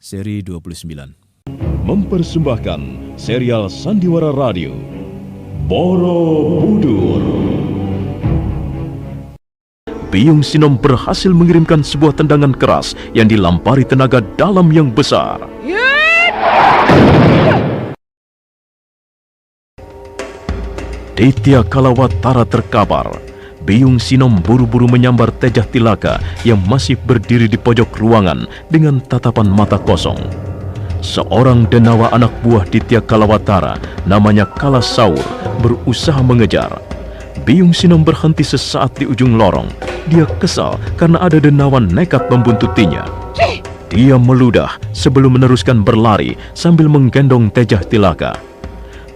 seri 29. Mempersembahkan serial Sandiwara Radio Borobudur. Biyung Sinom berhasil mengirimkan sebuah tendangan keras yang dilampari tenaga dalam yang besar. Ditya Kalawatara terkabar. Biyung Sinom buru-buru menyambar Tejah Tilaka yang masih berdiri di pojok ruangan dengan tatapan mata kosong. Seorang denawa anak buah Ditya Kalawatara, namanya Kalasaur, berusaha mengejar. Biyung Sinom berhenti sesaat di ujung lorong. Dia kesal karena ada denawan nekat membuntutinya. Dia meludah sebelum meneruskan berlari sambil menggendong Tejah Tilaka.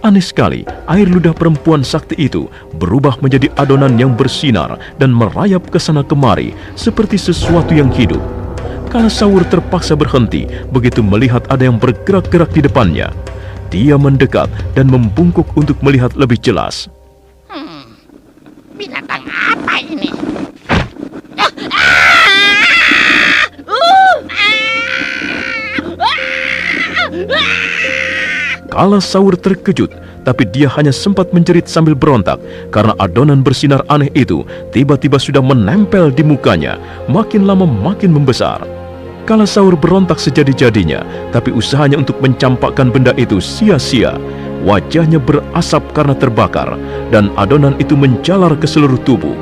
Aneh sekali, air ludah perempuan sakti itu berubah menjadi adonan yang bersinar dan merayap ke sana kemari seperti sesuatu yang hidup. Kalasaur terpaksa berhenti begitu melihat ada yang bergerak-gerak di depannya. Dia mendekat dan membungkuk untuk melihat lebih jelas. Binatang apa ini? Kalasaur terkejut, tapi dia hanya sempat menjerit sambil berontak karena adonan bersinar aneh itu tiba-tiba sudah menempel di mukanya, makin lama makin membesar. Kalasaur berontak sejadi-jadinya, tapi usahanya untuk mencampakkan benda itu sia-sia. Wajahnya berasap karena terbakar, dan adonan itu menjalar ke seluruh tubuh.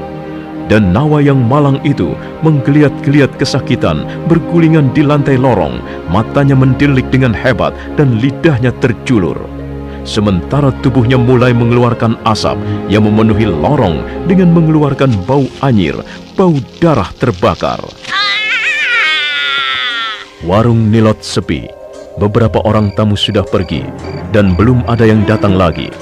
Dan Nawa yang malang itu menggeliat-geliat kesakitan, bergulingan di lantai lorong, matanya mendelik dengan hebat dan lidahnya terjulur. Sementara tubuhnya mulai mengeluarkan asap yang memenuhi lorong dengan mengeluarkan bau anyir, bau darah terbakar. Warung Nilot sepi. Beberapa orang tamu sudah pergi dan belum ada yang datang lagi.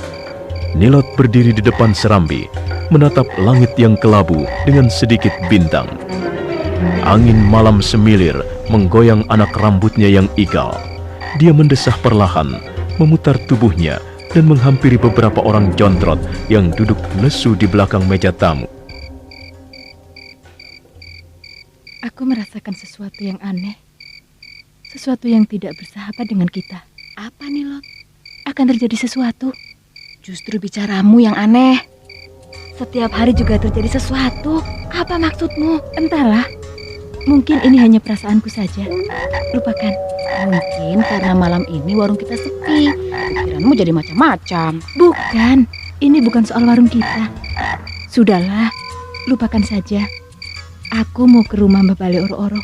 Nilot berdiri di depan serambi, menatap langit yang kelabu dengan sedikit bintang. Angin malam semilir menggoyang anak rambutnya yang ikal. Dia mendesah perlahan, memutar tubuhnya dan menghampiri beberapa orang jontrot yang duduk lesu di belakang meja tamu. Aku merasakan sesuatu yang aneh. Sesuatu yang tidak bersahabat dengan kita. Apa nih, Lot? Akan terjadi sesuatu. Justru bicaramu yang aneh. Setiap hari juga terjadi sesuatu. Apa maksudmu? Entahlah. Mungkin ini hanya perasaanku saja. Lupakan. Mungkin karena malam ini warung kita sepi. Pikiranmu jadi macam-macam. Bukan. Ini bukan soal warung kita. Sudahlah. Lupakan saja. Aku mau ke rumah Mbak Bale Oro-Oro.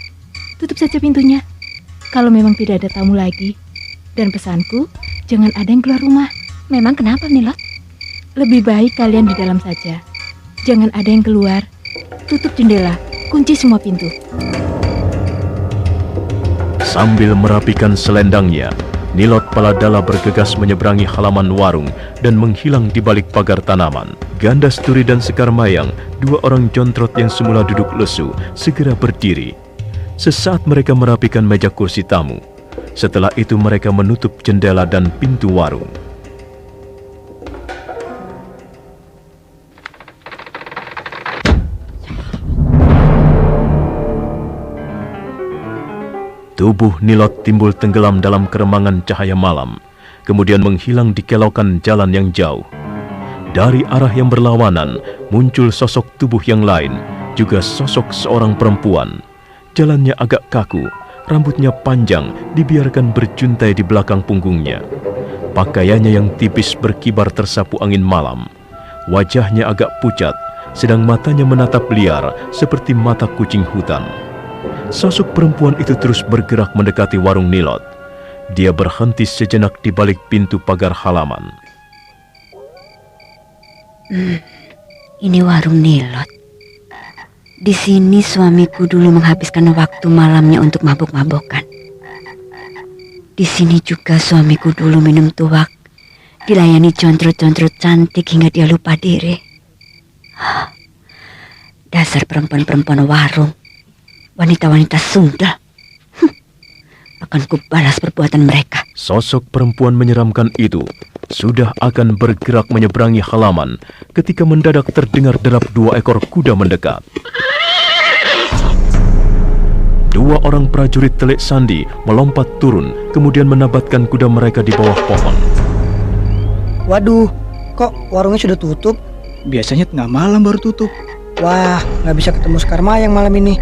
Tutup saja pintunya. Kalau memang tidak ada tamu lagi. Dan pesanku, jangan ada yang keluar rumah. Memang kenapa nih, Lot? Lebih baik kalian di dalam saja. Jangan ada yang keluar. Tutup jendela, kunci semua pintu. Sambil merapikan selendangnya, Nilot Paladala bergegas menyeberangi halaman warung dan menghilang di balik pagar tanaman. Gandasturi dan Sekar Mayang, dua orang jontrot yang semula duduk lesu, segera berdiri. Sesaat mereka merapikan meja kursi tamu. Setelah itu mereka menutup jendela dan pintu warung. Tubuh Nilot timbul tenggelam dalam keremangan cahaya malam, kemudian menghilang di kelokan jalan yang jauh. Dari arah yang berlawanan, muncul sosok tubuh yang lain, juga sosok seorang perempuan. Jalannya agak kaku, rambutnya panjang, dibiarkan berjuntai di belakang punggungnya. Pakaiannya yang tipis berkibar tersapu angin malam. Wajahnya agak pucat, sedang matanya menatap liar seperti mata kucing hutan. Sosok perempuan itu terus bergerak mendekati warung Nilot. Dia berhenti sejenak di balik pintu pagar halaman. Ini warung Nilot. Di sini suamiku dulu menghabiskan waktu malamnya untuk mabuk-mabukan. Di sini juga suamiku dulu minum tuak, dilayani jontrot-jontrot cantik hingga dia lupa diri. Dasar perempuan-perempuan warung, wanita-wanita sundal. Akan kubalas perbuatan mereka. Sosok perempuan menyeramkan itu sudah akan bergerak menyeberangi halaman ketika mendadak terdengar derap dua ekor kuda mendekat. Dua orang prajurit Telik Sandi melompat turun, kemudian menabatkan kuda mereka di bawah pohon. Waduh, kok warungnya sudah tutup? Biasanya tengah malam baru tutup. Wah, nggak bisa ketemu Sekar Mayang malam ini.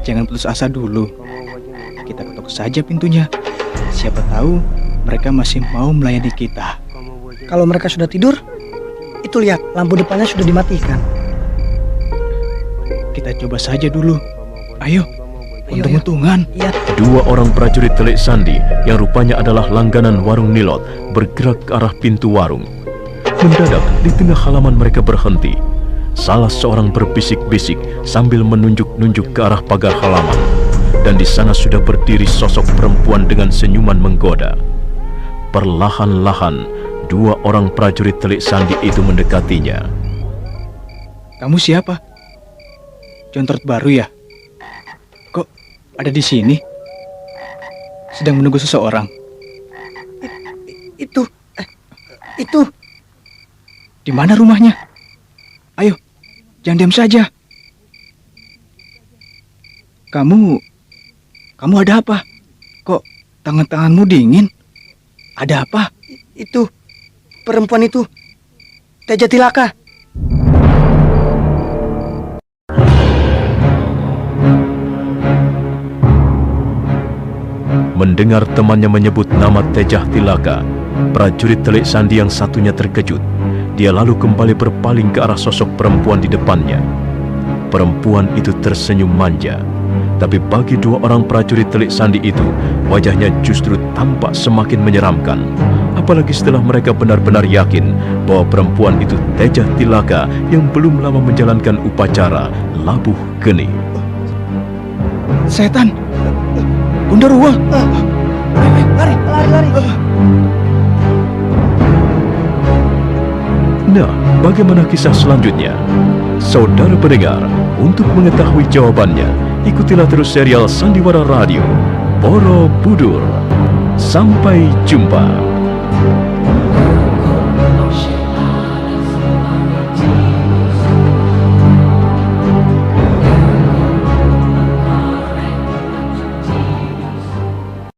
Jangan putus asa dulu. Kita ketok saja pintunya. Siapa tahu mereka masih mau melayani kita. Kalau mereka sudah tidur, itu lihat, lampu depannya sudah dimatikan. Kita coba saja dulu. Ayo, Ayo, untung-untungan. Iya, Dua orang prajurit Telik Sandi yang rupanya adalah langganan warung Nilot bergerak ke arah pintu warung. Mendadak di tengah halaman mereka berhenti. Salah seorang berbisik-bisik sambil menunjuk-nunjuk ke arah pagar halaman. Dan di sana sudah berdiri sosok perempuan dengan senyuman menggoda. Perlahan-lahan dua orang prajurit Telik Sandi itu mendekatinya. Kamu siapa? Controt baru ya? Kok ada di sini? Sedang menunggu seseorang. itu. Di mana rumahnya? Ayo, jangan diam saja. Kamu ada apa? Kok tangan-tanganmu dingin? Ada apa? Itu, perempuan itu. Teja Tilaka. Mendengar temannya menyebut nama Tejah Tilaka, prajurit Telik Sandi yang satunya terkejut. Dia lalu kembali berpaling ke arah sosok perempuan di depannya. Perempuan itu tersenyum manja, tapi bagi dua orang prajurit Telik Sandi itu, wajahnya justru tampak semakin menyeramkan. Apalagi setelah mereka benar-benar yakin bahwa perempuan itu Tejah Tilaka yang belum lama menjalankan upacara labuh geni. Setan! Gundarwa! Lari. Nah, bagaimana kisah selanjutnya? Saudara pendengar, untuk mengetahui jawabannya, ikutilah terus serial Sandiwara Radio Borobudur. Sampai jumpa.